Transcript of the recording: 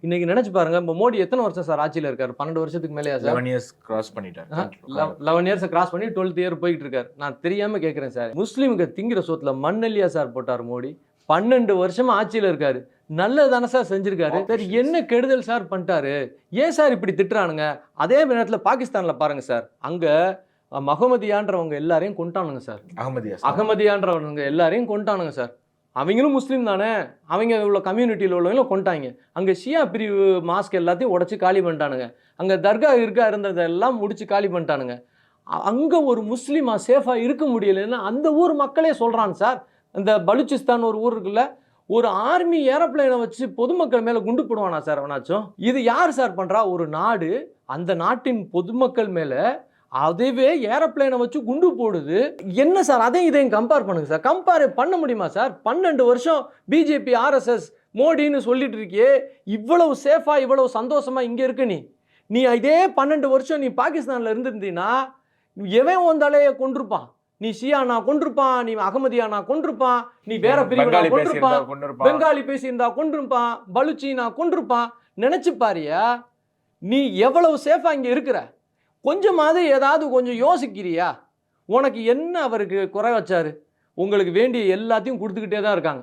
இன்னைக்கு நினைச்சு பாருங்க, இப்போ மோடி எத்தனை வருஷம் சார் ஆட்சியில இருக்காரு? 12 வருஷத்துக்கு மேலயா சார்? 11 இயர்ஸ் கிராஸ் பண்ணிட்டார். 11 இயர்ஸ் கிராஸ் பண்ணி 12th இயர் போயிட்டு இருக்காரு. நான் தெரியாம கேட்கிறேன் சார். முஸ்லீமுக்கு திங்கிற சோத்துல மண்ணல்லியா சார் போட்டார் மோடி? 12 வருஷமா ஆட்சியில இருக்காரு. நல்லது தானே சார் செஞ்சிருக்காரு. சார் என்ன கெடுதல் சார் பண்ணிட்டாரு? ஏன் சார் இப்படி திட்டுறானுங்க? அதே நேரத்தில் பாகிஸ்தான்ல பாருங்க சார், அங்க மஹமதியான்றவங்க எல்லாரையும் கொண்டானுங்க சார். அகமதியான்றவங்க எல்லாரையும் கொண்டானுங்க சார். அவங்களும் முஸ்லீம் தானே, அவங்க உள்ள கம்யூனிட்டியில் உள்ளவங்களும் கொண்டாங்க. அங்கே ஷியா பிரிவு மாஸ்க் எல்லாத்தையும் உடச்சி காலி பண்ணிட்டானுங்க. அங்கே தர்கா இருந்ததெல்லாம் முடிச்சு காலி பண்ணிட்டானுங்க. அங்கே ஒரு முஸ்லீமா சேஃபாக இருக்க முடியலன்னு அந்த ஊர் மக்களே சொல்கிறாங்க சார். இந்த பலுச்சிஸ்தான் ஒரு ஊர் இருக்குல்ல, ஒரு ஆர்மி ஏரோப்ளைனை வச்சு பொதுமக்கள் மேலே குண்டு போடுவானா சார் அவனாச்சும்? இது யார் சார் பண்ணுறா? ஒரு நாடு அந்த நாட்டின் பொதுமக்கள் மேலே அதுவே ஏரோப்ளைனை வச்சு குண்டு போடுது. என்ன சார் அதையும் இதையும் கம்பேர் பண்ணுங்க சார். கம்பேர் பண்ண முடியுமா சார்? 12 வருஷம் பிஜேபி ஆர்எஸ்எஸ் மோடின்னு சொல்லிட்டு இருக்கியே, இவ்வளவு சேஃபா இவ்வளவு சந்தோஷமா இங்க இருக்க நீ இதே 12 வருஷம் நீ பாகிஸ்தான்ல இருந்திருந்தீங்கன்னா எவன் வந்தாலே கொண்டிருப்பான். நீ ஷியானா கொண்டிருப்பான், நீ அகமதியானா கொண்டிருப்பான், நீ வேற பிரிவினா கொண்டிருப்பான், பெங்காலி பேசியிருந்தா கொண்டிருப்பான், பலுச்சினா கொண்டிருப்பான். நினைச்சு பாரியா நீ எவ்வளவு சேஃபா இங்க இருக்கிற? கொஞ்சமாவது ஏதாவது கொஞ்சம் யோசிக்கிறியா? உனக்கு என்ன அவருக்கு குறை வச்சாரு? உங்களுக்கு வேண்டிய எல்லாத்தையும் கொடுத்துக்கிட்டே தான் இருக்காங்க.